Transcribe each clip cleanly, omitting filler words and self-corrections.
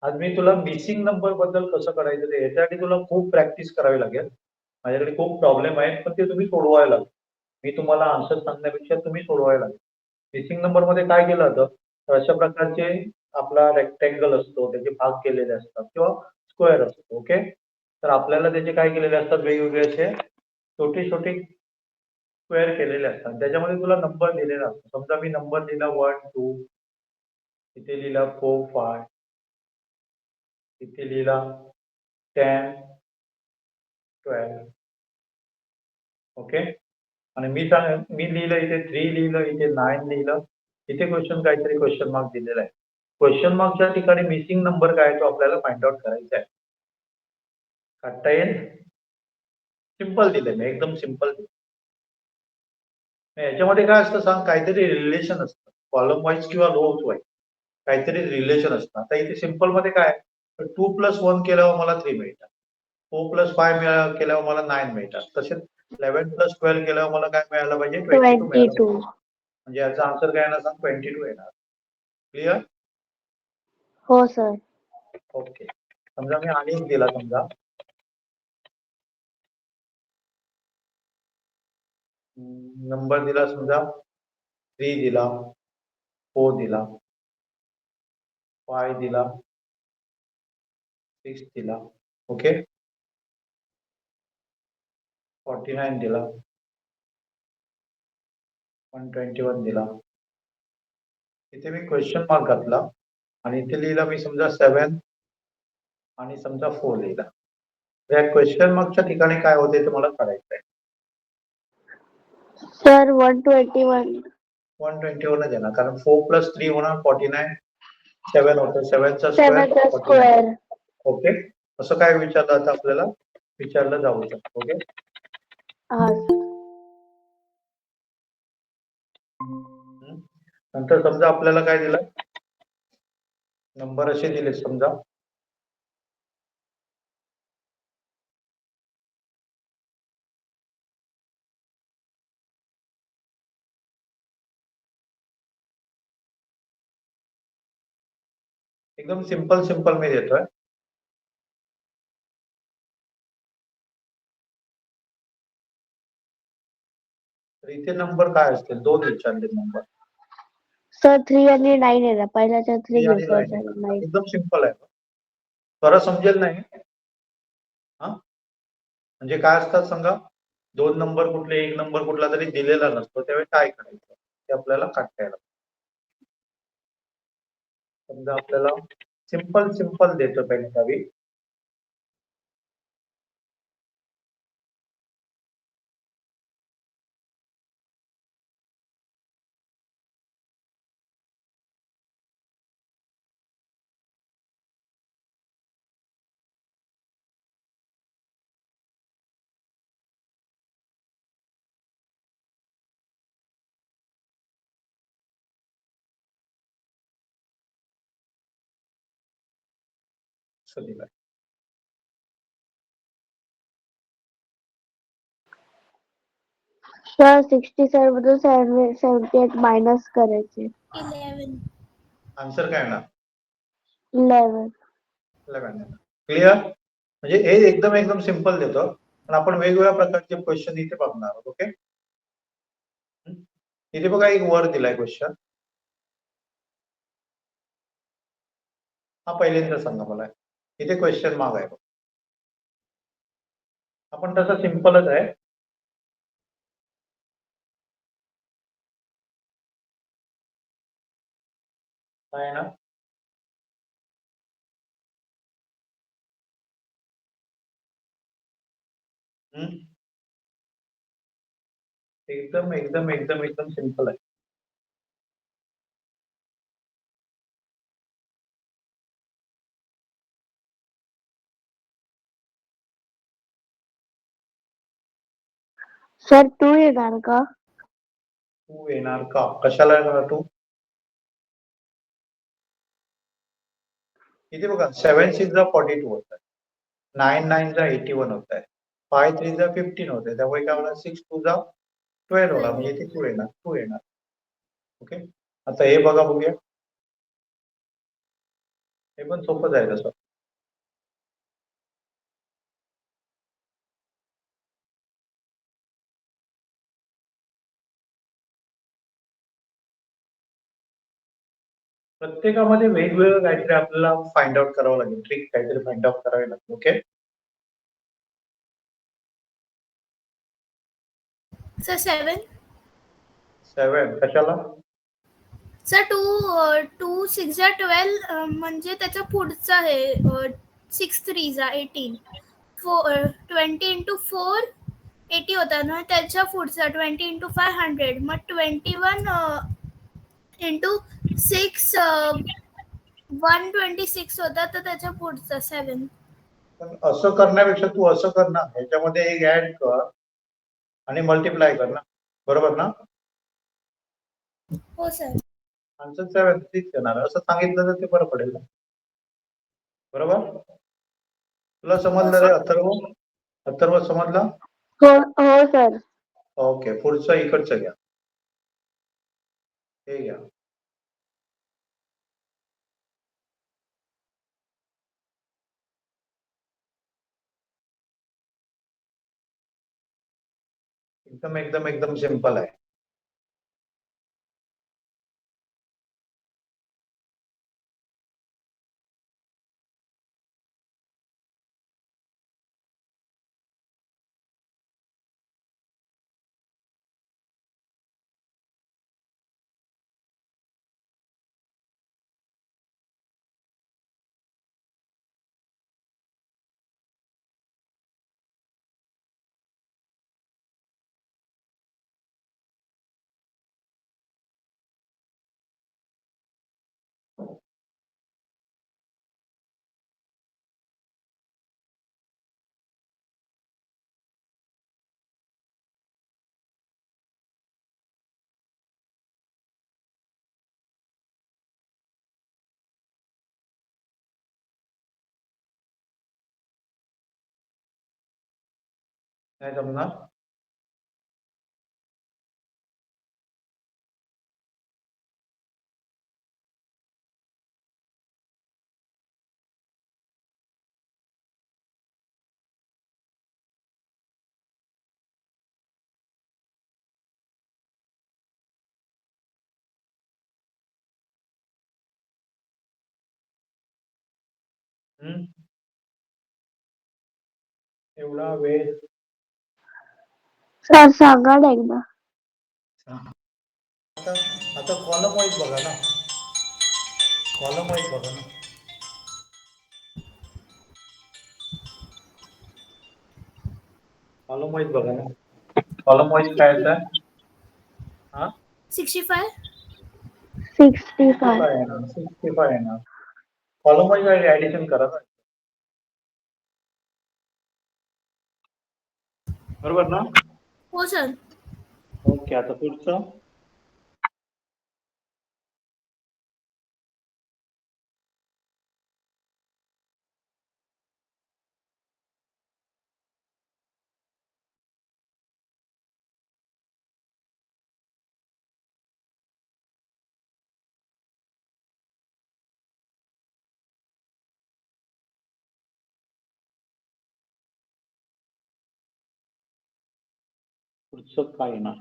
आज मी तुला missing number बद्दल कसं करायचं ते याच्यासाठी तुला खूप प्रॅक्टिस करावी लागेल. माझ्याकडे खूप प्रॉब्लेम आहेत पण ते तुम्ही सोडवायला लागेल. मी तुम्हाला आन्सर सांगण्यापेक्षा तुम्ही सोडवायला लागेल. मिसिंग नंबर मध्ये काय केलं जातं तर अशा प्रकारचे आपला रेक्टँगल असतो त्याचे भाग केलेले असतात किंवा स्क्वेअर असतो. ओके, तर आपल्याला त्याचे काय केलेले असतात वेगवेगळे असे छोटे छोटे स्क्वेअर केलेले असतात त्याच्यामध्ये तुला नंबर दिलेला असतो. समजा मी नंबर दिला 1 2, इथे लिहिला 4 5, इथे लिहिला 10 12. ओके, आणि मी लिहिलं इथे 3 लिहिलं, इथे 9 लिहिलं, इथे काहीतरी क्वेश्चन मार्क दिलेला आहे. क्वेश्चन मार्कच्या ठिकाणी मिसिंग नंबर काय आहे तो आपल्याला फाइंड आउट करायचा आहे. काढता येईल? सिंपल दिलंय मी, एकदम सिंपल दिलं. याच्यामध्ये काय असतं सांग, काहीतरी रिलेशन असतं कॉलम वाईज किंवा रो वाईज काहीतरी रिलेशन असतं. आता इथे सिंपल मध्ये काय 2 + 1 केल्यावर मला 3 मिळतात, 4 + 5 केल्यावर मला 9 मिळतात. तसेच 11 + 12 केल्यावर मला काय मिळायला पाहिजे 22 मिळायला पाहिजे. म्हणजे याचा आन्सर काय येणार सांग 22 येणार. क्लिअर? हो सर. ओके, समजा मी आणि एक दिला, समजा नंबर दिला, समजा 3 दिला, 4 दिला, 5 दिला, 6 दिला. ओके, 49 दिला, 121 दिला. इथे मी क्वेश्चन मार्क घातला आणि इथे लिहिला मी समजा 7 आणि समजा 4 लिहिला. या क्वेश्चन मार्कच्या ठिकाणी काय होते ते मला करायचं आहे. सर 121. 121 येणार कारण 4 + 3 होणार 49, 7 होतं, 7 चा स्क्वेअर. स्क्वेअर. ओके, असं काय विचारलं आता आपल्याला विचारलं जाऊ शकतं. ओके, नंतर समजा आपल्याला काय दिलं नंबर असे दिले, समजा एकदम सिंपल मी देतोय. तर इथे नंबर काय असतील, 2 विचारले नंबर. सर 3 आणि 9 आहे ना, पहिल्याच्या 3 घेऊ सर. एकदम सिंपल आहे, बरं समजेल नाही. हा, म्हणजे काय असतात सांगा, 2 नंबर कुठले, 1 नंबर कुठला तरी दिलेला नसतो त्यावेळी काय करायचं ते आपल्याला काढता येईल. समजा आपल्याला सिंपल देतो पहिली. दिलाय सर 67 मधून 78 मायनस करायचे. 11. आन्सर काय येणार 11. क्लिअर? म्हणजे हे एकदम सिंपल देतो पण आपण वेगवेगळ्या प्रकारचे क्वेश्चन इथे बघणार आहोत. ओके, इथे बघा एक वर दिलाय क्वेश्चन. हा पहिल्यांदा सांगा मला, इथे क्वेश्चन मार्क आहे. आपण तसं सिंपलच आहे. काय ना एकदम सिंपल आहे. सर 2 येणार का? 2 येणार का? कशाला येणार 2? इथे बघा 7 6 जा 42 होत आहे, 9 9 जा 81 होत आहे, 5 3 जा 15 होत आहे. त्यामुळे काय होणार 6 2 जा 12 होणार, म्हणजे इथे 2 येणार. ओके, आता हे बघा बघूया हे पण सोपंच आहे तसं. प्रत्येकामध्ये वेगवेगळं काहीतरी आपल्याला फाइंड आउट करावं लागेल, ट्रिक काहीतरी फाइंड आउट करावी लागेल. ओके. सर 7. 7 कशाला? सर 2 6 12 म्हणजे त्याच्या पुढचं आहे. 6 3 18. 20 इंटू 4 80 होता ना, त्याच्या पुढचा 20 इंटू 500. मग 21 इंटू 6 126 होता, तर त्याच्या पुढचा 7. पण असं करण्यापेक्षा तू असं कर ना, ह्याच्यामध्ये एक ऍड कर आणि मल्टिप्लाय कर ना, बरोबर ना? हो सर. आन्सर 7 6 येणार असं सांगितलं तर ते बरं पडेल ना, बरोबर? तुला समजलं रे अथर्व? अथर्व समजला? हो हो सर. ओके, पुढचं इकडचं घ्या, हे घ्या. एकदम एकदम एकदम सिंपल आहे. नाही जमणार? एवढा वेळ? सर सांगा ना एकदा. आता आता कॉलम वाईज बघा ना, कॉलम वाईज बघा ना. कॉलम वाईज बघा ना, कॉलम वाईज काय येतं? हा 65. 65. आहे ना, 65 आहे ना. कॉलम वाईज ऍडिशन करा ना, बरोबर ना? हो सर. ओके, आता पुढचं. पुढचं काय ना?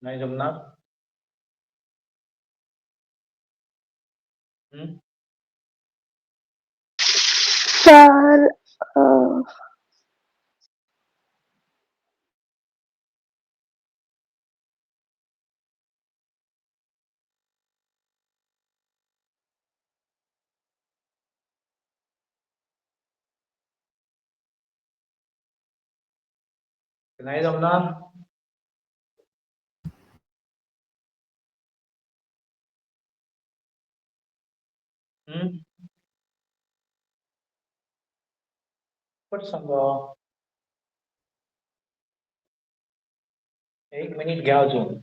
नाही जमणार. हम्म? सर नाही जमणार. हम्म? पण सांगा. 1 मिनिट घ्या अजून.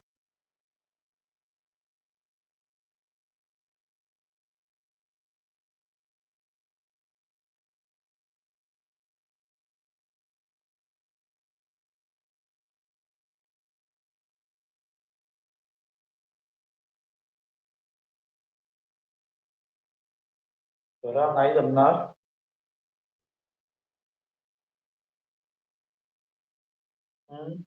जरा नाही जमणार. हम्म?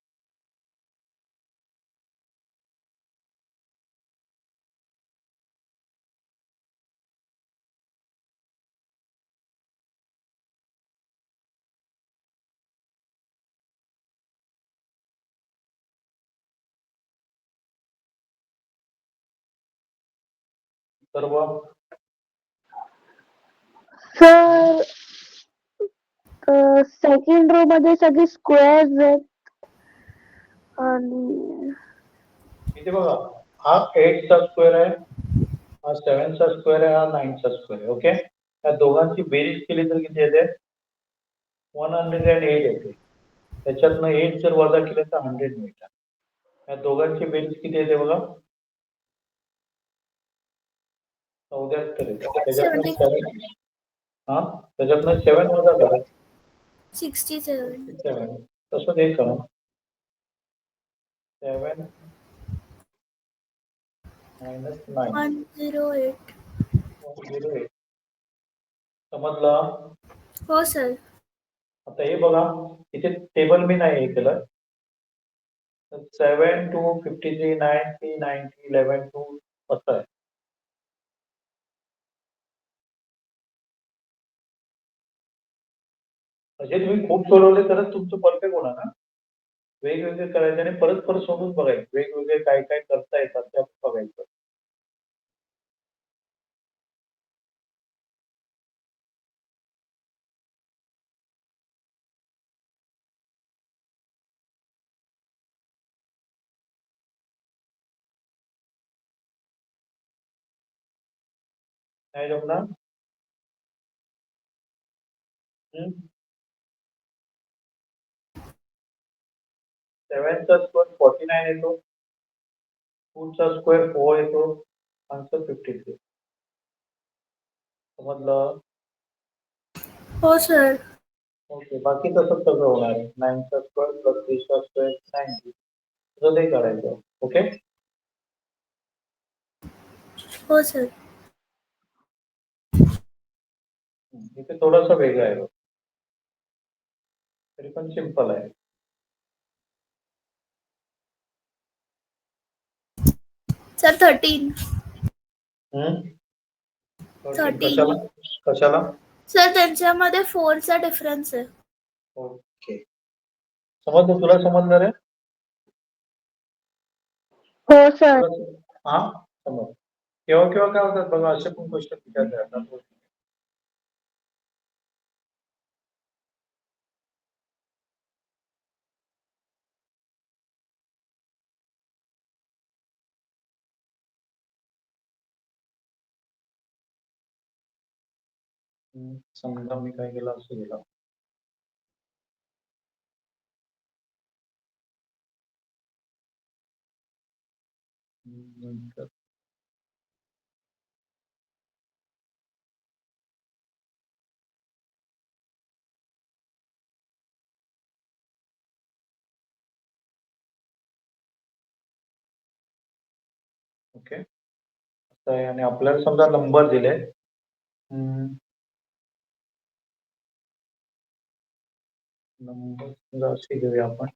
सर्व सर सेकंड रो मध्ये सगळे स्क्वेअर्स आहेत आणि इथे बघा, हा 8 चा स्क्वेअर आहे, हा 7 चा स्क्वेअर आहे, हा 9 चा स्क्वेअर आहे. ओके, या दोघांची बेरीज केली तर किती येते? 108 येते. त्याच्यातनं 8 जर वजा केलं तर 100 मिळतात. या दोघांची बेरीज किती येते बघा? 74 येते. त्याच्यातनं 70 7 वजा करा. 67 7 तसं हे करा. 7 मायनस 9 108. 108. समजलं? हो सर. आता हे बघा, इथे टेबल मी नाही हे केलं. 7 to 53 90 90 11 to असं आहे. म्हणजे तुम्ही खूप सोडवले तरच तुमचं परफेक्ट होणार ना. वेगवेगळे करायचे आणि परत परत सोडून बघायचं, वेगवेगळे काय काय करता येतात ते आपण बघायचं. नाही जमणार. 7 चा स्क्वेअर 49 येतो, 2 चा स्क्वेअर 4 येतो, आन्सर 53. समजलं? हो सर. ओके, बाकी तसंच सगळं होणार आहे. 9 चा स्क्वेअर प्लस 3 चा स्क्वेअर 90. तसं ते करायचं. ओके. हो सर. इथे थोडंसं वेगळं आहे बघ. तरी पण सिंपल आहे. सर 13. हम्म? 13 13. कशाला? कशाला? सर त्यांच्यामध्ये 4 चा डिफरन्स आहे. ओके, समजलं? तुला समजलं रे? हो सर. हा, समज. केव्हा केव्हा काय होतात बघा, असे पण क्वेश्चन विचारले जातात. समजा मी काय केलं असं केलं. नंतर ओके, असं आहे. आणि आपल्याला समजा नंबर दिले. नंबर समजा असे घेऊया आपण.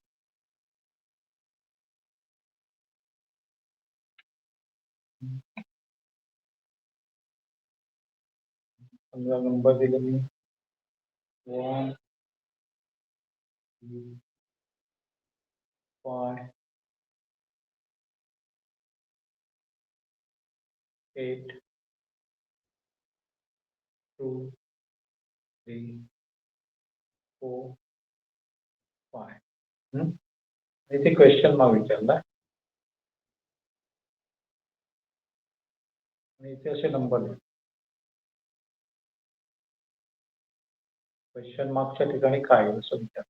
समजा नंबर दिले मी 1 5 8 2 3 4 5 इथे क्वेश्चन मार्क विचारला आणि इथे असे नंबर दिले. क्वेश्चन मार्कच्या ठिकाणी काय आहे असं विचार.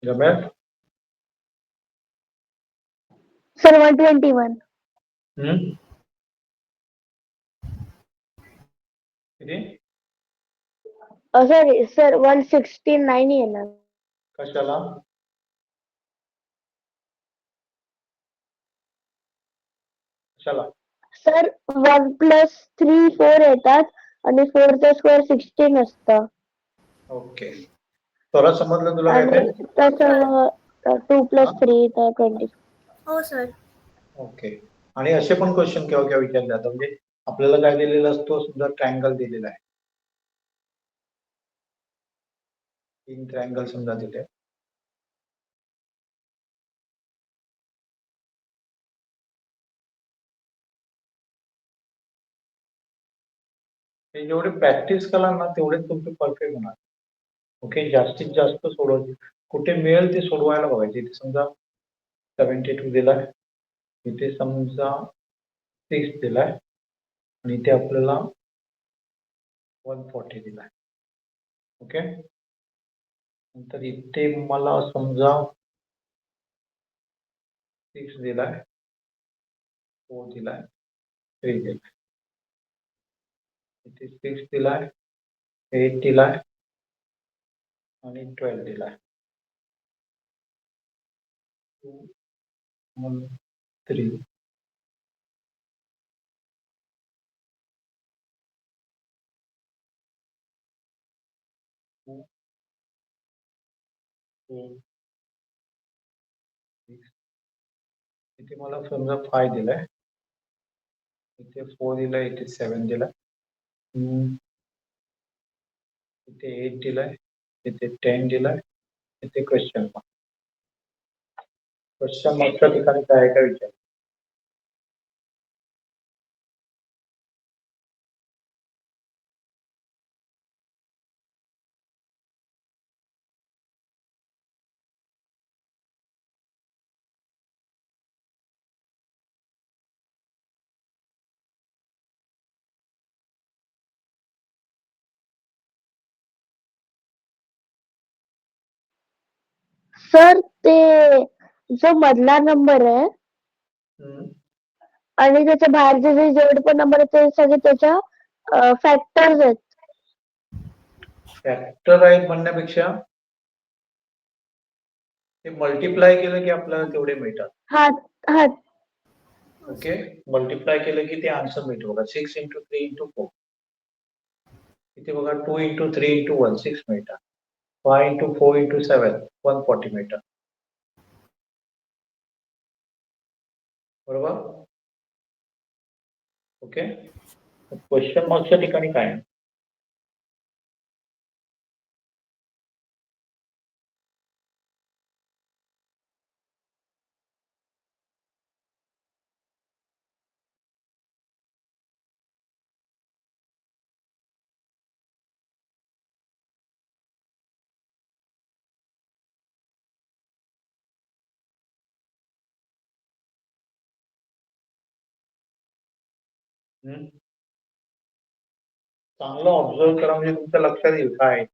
जमेल? सर 121. किती? सॉरी सर 169 येणार. कशाला? कशाला? सर 1 + 3 4 येतात आणि 4चा स्क्वेअर 16 असतं. ओके. थोडं समजलं तुला काय ते? आणि तसं 2 + 3 तर 20. हो सर. ओके. आणि असे पण क्वेश्चन केव्हा केव्हा विचारले जातात. म्हणजे आपल्याला काय दिलेला असतो, समजा ट्रायंगल दिलेला आहे. 3 ट्रायंगल समजा दिले. हे जेवढे प्रॅक्टिस कराल ना तेवढेच तुमचे परफेक्ट होणार. ओके. जास्तीत जास्त सोडवायचे. कुठे मिळेल ते सोडवायला बघायचे. इथे समजा 72 दिलाय. इथे समजा 6 दिलाय आणि इथे आपल्याला 140 दिलाय. ओके. नंतर इथे मला समजा 6 दिलाय, 4 दिलाय, 3 दिलाय. इथे 6 दिलाय, 8 दिलाय आणि 12 दिलाय. 2 1 3 2 4 6. इथे मला समजा 5 दिलाय, इथे 4 दिलाय, इथे 7 दिलाय, इथे 8 दिलाय, इथे 10 दिलाय, इथे क्वेश्चन मार्क. क्वेश्चन मार्कच्या ठिकाणी काय आहे काय विचार. सर ते जो मधला नंबर आहे आणि त्याच्या बाहेरचे जेवढे पण नंबर आहेत ते सगळे त्याच्या फॅक्टर्स आहेत. फॅक्टर आहेत म्हणण्यापेक्षा ते मल्टिप्लाय केलं की आपल्याला तेवढे मिळतात. हा हा. ओके. मल्टिप्लाय केलं की ते आन्सर मिळतो बघा. 6 × 3 × 4. इथे बघा 2 × 3 × 1 6 मिळतात. 5 × 4 × 7 140 मिळतात. बरोबर. ओके. क्वेश्चन मार्कच्या ठिकाणी काय आहे. चांगलं ऑब्झर्व करा म्हणजे तुमच्या लक्षात येईल काय आहे.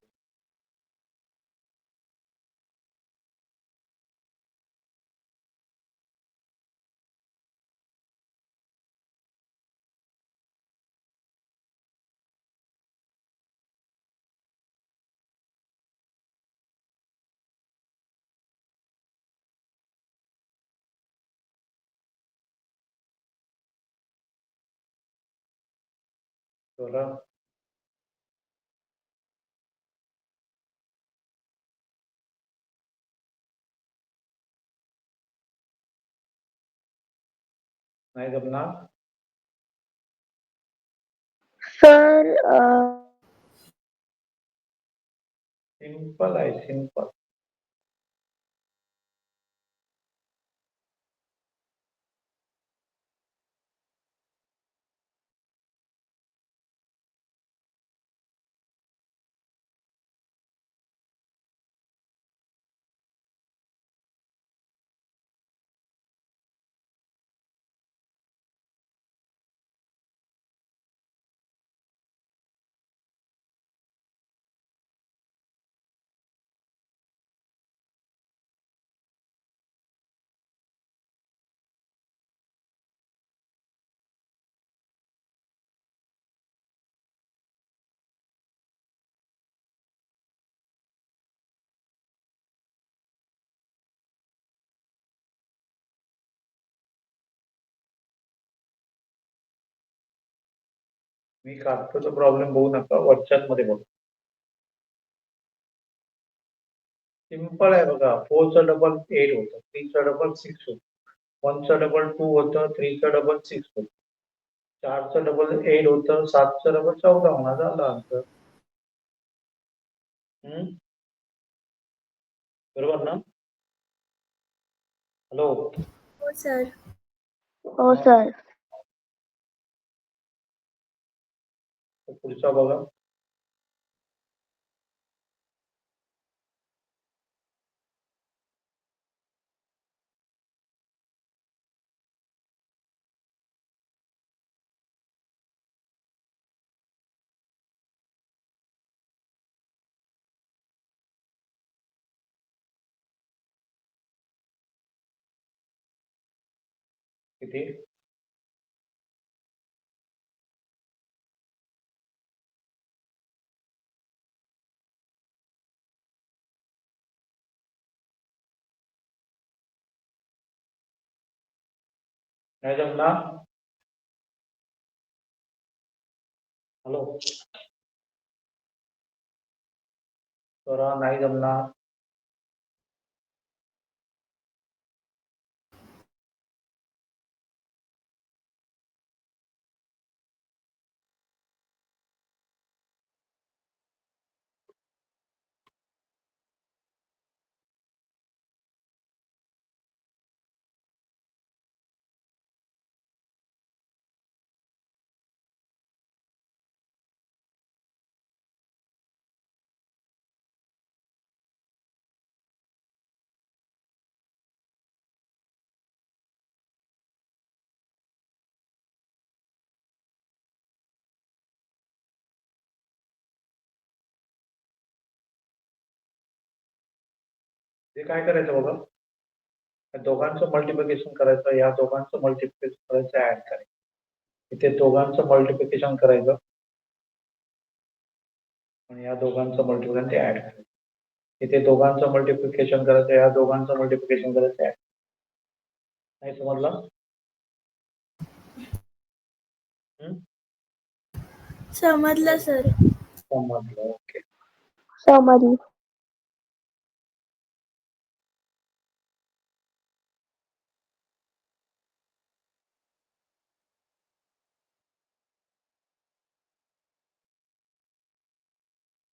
बरं. नाही जमणार. सर सिंपल आहे सिंपल. मी काढतो तो प्रॉब्लेम बघू नका, WhatsApp मध्ये बघा. सिंपल आहे बघा. 4 चं डबल 8 होतं, 3 चं डबल 6 होतं, 1 चं डबल 2 होतं, 3 चं डबल 6 होतं, 4 चं डबल 8 होतं, 7 चं डबल 14 होणार. झालं आन्सर. बरोबर ना? हॅलो. हो सर. हो सर. पुढचा बघा. किती? नाही जमणार. हॅलो. तर नाही जमणार. हे काय करायचं बघा. या दोघांचं मल्टिप्लिकेशन करायचं, या दोघांचं मल्टिप्लिकेशन करायचं, ऍड करायचं. इथे दोघांचं मल्टिप्लिकेशन करायचं आणि या दोघांचं मल्टिप्लिकेशन ते ऍड करायचं. इथे दोघांचं मल्टिप्लिकेशन करायचं, या दोघांचं मल्टिप्लिकेशन करायचं, ऍड. नाही समजलं? समजलं सर. समजलं. ओके. समजली.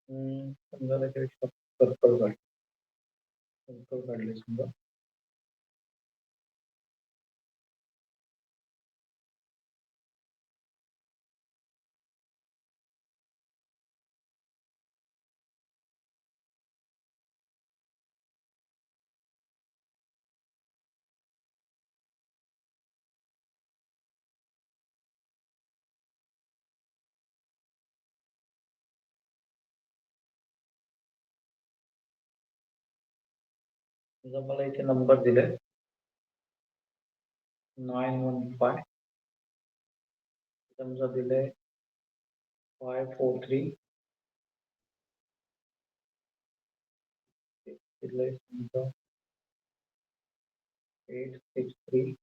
समजा त्याच्यापेक्षा सर्कल काढ. सर्कल काढले समजा. समजा मला इथे नंबर दिले 915, समजा दिले 543, दिले समजा 863,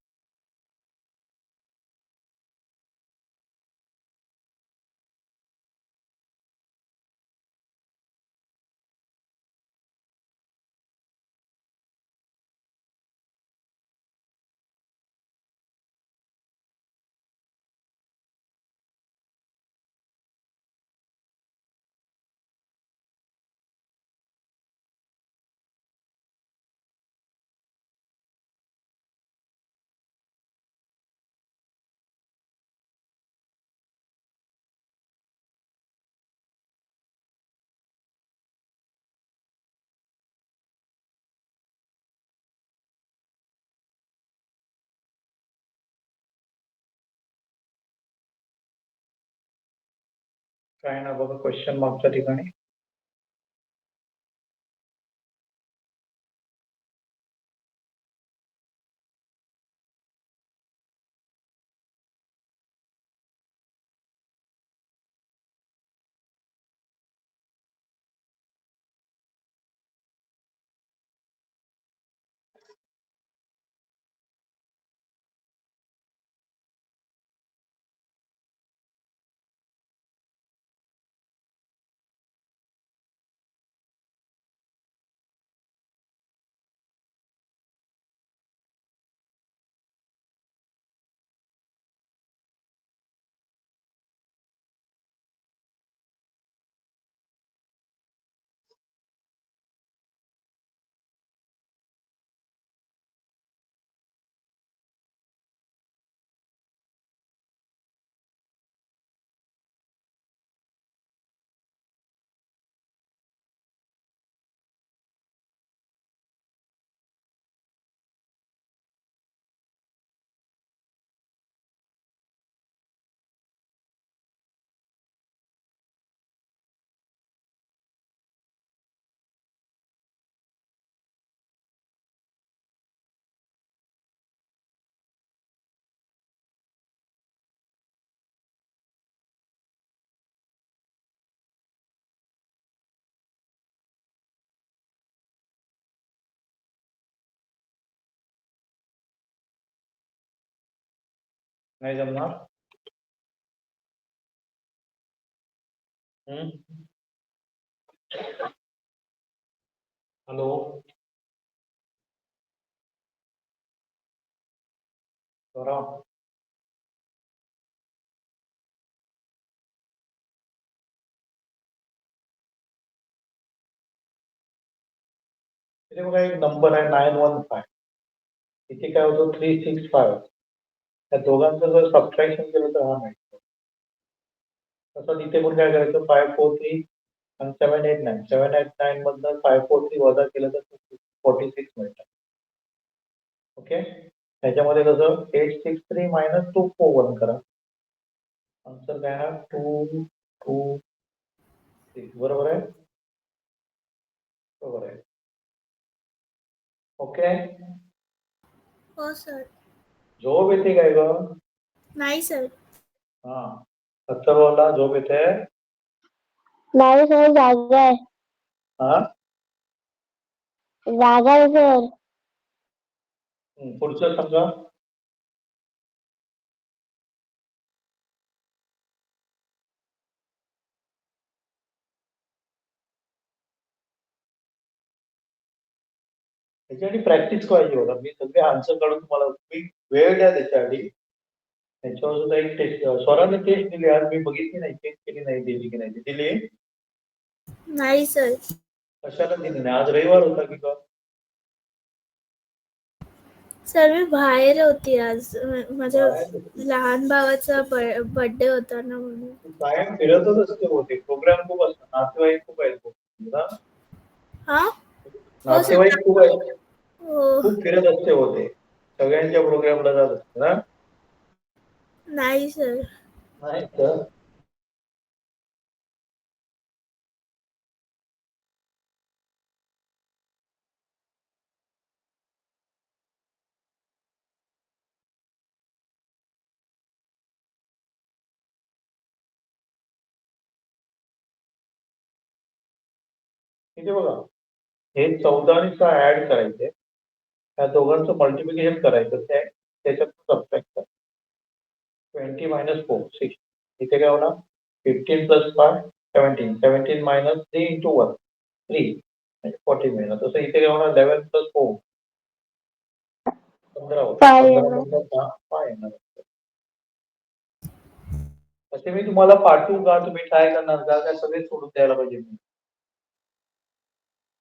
काय ना बघा क्वेश्चन मागच्या ठिकाणी. नाही जमणार. हॅलो. बरा. इथे बघा एक नंबर आहे 915. इथे काय होतं 365. त्या दोघांचं जर सबट्रॅक्शन केलं तर हा मिळतो. तसं इथे पण काय करायचं 543 आणि 789. 789 मधनं 543 वजा केलं तर 46 मिळतं. ओके. त्याच्यामध्ये कसं 863 मायनस 241 करा. आन्सर काय आहे 226. बरोबर आहे. बरोबर आहे. ओके. हो सर. झोप येते काय ग? नाही सर. हा. अथर्वला झोप येते? नाही सर, जागा आहे. हा. जागा आहे सर. पुढचं समजा. त्याच्यासाठी प्रॅक्टिस पाहिजे बघा. मी सगळे आन्सर काढून तुम्हाला मी वेळ द्या त्याच्यासाठी. त्याच्यावर सुद्धा एक टेस्ट स्वराने टेस्ट दिली आज मी बघितली नाही. चेक केली नाही, दिली की नाही दिली. नाही सर. कशाला दिली नाही? आज रविवार होता की का? सर मी बाहेर होती आज. माझ्या लहान भावाचा बर्थडे होता ना म्हणून. कायम फिरतच असते होते. प्रोग्राम खूप असतात. नातेवाईक खूप आहेत. हा. हो सर. नातेवाईक खूप आहेत. हो. खूप फिरत असते होते. सगळ्यांच्या प्रोग्रामला जात असते ना? नाही सर. नाही तर इथे बघा हे 14 आणि 6 ऍड करायचे. त्या दोघांचं मल्टिप्लिकेशन करायचं. त्याच्यात सबट्रॅक्ट करायचं. 20 मायनस 4 6. इथे काय होणार 15 प्लस 5 17. 17 मायनस 3 इंटू 1 3 म्हणजे 40 मिळणार. तसं इथे काय होणार 11 प्लस 4 15 होतं. 15 मधनं 5 येणार. असे मी तुम्हाला पाठवू का? तुम्ही ट्राय करणार का? काय सगळे सोडून द्यायला पाहिजे मी?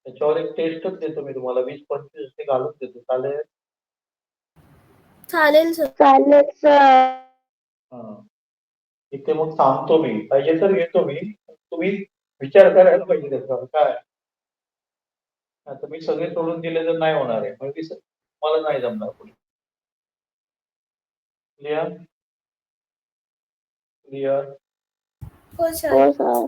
त्याच्यावर एक टेस्टच देतो मी तुम्हाला. 20-25 ते घालून देतो. चालेल? चालेल सर. चालेल सर. हा. इथे मग थांबतो मी. पाहिजे तर घेतो मी. तुम्ही विचार करायला पाहिजे त्याच्यावर काय. आता मी सगळे सोडून दिले तर नाही होणार आहे. मग मला नाही जमणार पुढे. क्लिअर? क्लिअर? हो सर. हो सर.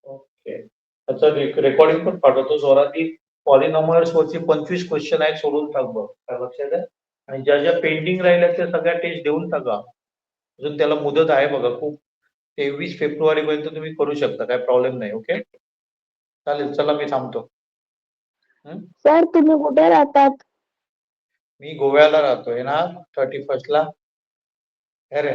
ओके. त्याचं रेकॉर्डिंग पण पाठवतो. जोराती पॉलिनॉमियल्स वरची 25 क्वेश्चन आहेत, सोडून टाक बघ. काय लक्षात आहे? आणि ज्या ज्या पेंडिंग राहिल्या त्या सगळ्या टेस्ट देऊन टाका. अजून त्याला मुदत आहे बघा खूप. 23 फेब्रुवारी पर्यंत तुम्ही करू शकता, काय प्रॉब्लेम नाही. ओके, चालेल. चला मी थांबतो. सर तुम्ही कुठे राहतात? मी गोव्याला राहतोय ना, 31st ला. अरे